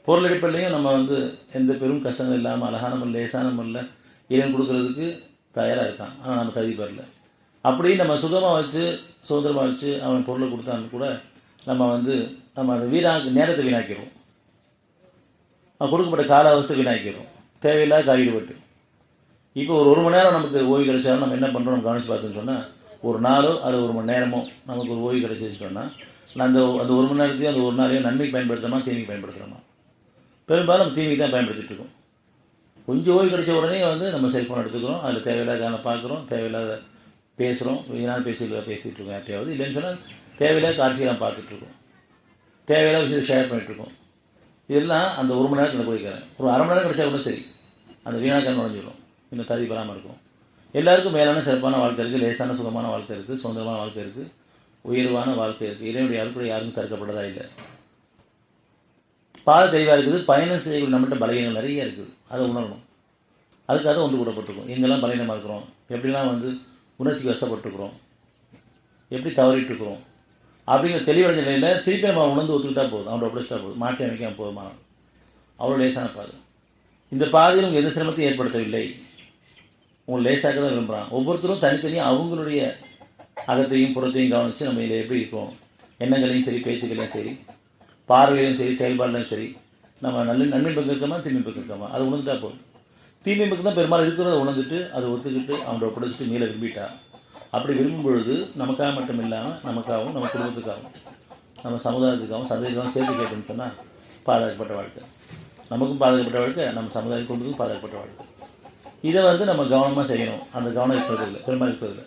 பொருள் அடிப்படையிலையும் நம்ம வந்து எந்த பெரும் கஷ்டங்கள் இல்லாமல் அழகான முறையில் லேசான முறையில் இறைவன் கொடுக்கறதுக்கு தயாராக இருக்கான். ஆனால் நம்ம தகுதி பெறல. அப்படி நம்ம சுகமாக வச்சு சுதந்திரமாக வச்சு அவன் பொருளை கொடுத்தான்னு கூட நம்ம அதை நேரத்தை வீணாக்கிடுவோம். கொடுக்கப்பட்ட கால அவஸ்தை வீணாக்கிடுவோம். தேவையில்லாத ஈடுபட்டு இப்போ ஒரு மணி நேரம் நமக்கு ஓய்வு கிடைச்சாலும் நம்ம என்ன பண்ணுறோம் கவனித்து பார்த்தோன்னு சொன்னால், ஒரு நாளோ அது 1 மணி நேரமோ நமக்கு ஒரு ஓய்வு கிடைச்சின்னு சொன்னால், அந்த 1 மணி நேரத்தையும் அந்த ஒரு நாளையும் நன்மைக்கு பயன்படுத்துகிறோமா தீமைக்கு பயன்படுத்துகிறோமா? பெரும்பாலும் நம்ம தீமைக்கு தான் பயன்படுத்திட்டு இருக்கோம். கொஞ்சம் ஓய்வு கிடைச்ச உடனே நம்ம செல்ஃபோன் எடுத்துக்கிறோம், அதில் தேவையில்லாத பார்க்குறோம், தேவையில்லாத பேசுகிறோம், இதனால் பேசிகிட்டு இருக்கோம் யார்ட்டையாவது. இல்லைன்னு சொன்னால் தேவையில்லாத காட்சியெல்லாம் பார்த்துட்ருக்கோம், தேவையில்லாத விஷயத்தை ஷேர் பண்ணிகிட்ருக்கோம். இதெல்லாம் அந்த 1 மணி நேரத்தில் குறைக்கிறேன். ஒரு அரை மணி நேரம் கிடைச்சா கூட சரி, அந்த வீணாக்கான நுழைஞ்சிடும், இன்னும் தகுதி பெறாமல் இருக்கும். எல்லாருக்கும் மேலான சிறப்பான வாழ்க்கை இருக்குது, லேசான சுகமான வாழ்க்கை இருக்குது, சுதந்திரமான வாழ்க்கை இருக்குது, உயர்வான வாழ்க்கை இருக்குது. இறைவனுடைய அருள் யாருக்கும் தடுக்கப்பட்டதா இல்லை. பாத தெளிவாக இருக்குது. பயணம் செய்யக்கூடிய நம்மகிட்ட பலகீனங்கள் நிறைய இருக்குது, அதை உணரணும். அதுக்காக ஒன்று கூடப்பட்டிருக்கோம். எங்கெல்லாம் பலகீனமாக இருக்கிறோம், எப்படிலாம் உணர்ச்சிக்கு வசப்பட்டுருக்குறோம், எப்படி தவறிட்டுருக்குறோம் அப்படிங்கிற தெளிவடைஞ்ச நிலையில் திருப்பி நம்ம உணர்ந்து ஒத்துக்கிட்டா போதும், அவனோட ஒப்படைச்சிட்டா போதும், மாற்றி அமைக்காமல் போதுமான அவ்வளோ லேசான பாதை. இந்த பாதையில் உங்கள் எந்த சிரமத்தையும் ஏற்படுத்தவில்லை, உங்களை லேசாக்க தான் விரும்புகிறான். ஒவ்வொருத்தரும் தனித்தனியாக அவங்களுடைய அகத்தையும் புறத்தையும் கவனித்து நம்ம இதில் எப்படி இருக்கோம், எண்ணங்களையும் சரி பேச்சுக்களையும் சரி பார்வையிலையும் சரி செயல்பாடுலையும் சரி நம்ம நன்மை பக்கம் இருக்கோமா தீமை பக்கம் இருக்கோமா அதை உணர்ந்துட்டா போதும். தீமை பக்கம் தான் பெரும்பாலும் இருக்கிறத உணர்ந்துட்டு அதை ஒத்துக்கிட்டு அவங்கள ஒப்படைச்சிட்டு மேலே விரும்பிட்டா, அப்படி விரும்பும் பொழுது நமக்காக மட்டும் இல்லாமல் நமக்காகவும் நம்ம குடும்பத்துக்காகவும் நம்ம சமுதாயத்துக்காகவும் சந்ததிக்காகவும் சேர்த்து கேட்டோம்னு சொன்னால் பாதுகாக்கப்பட்ட வாழ்க்கை, நமக்கும் பாதுகாக்கப்பட்ட வாழ்க்கை, நம்ம சமுதாயம் குடும்பத்துக்கும் பாதுகாக்கப்பட்ட வாழ்க்கை. இதை நம்ம கவனமாக செய்யணும். அந்த கவனம் இருக்கிறது இல்லை, பெரும்பாலும் இருக்கிறது இல்லை.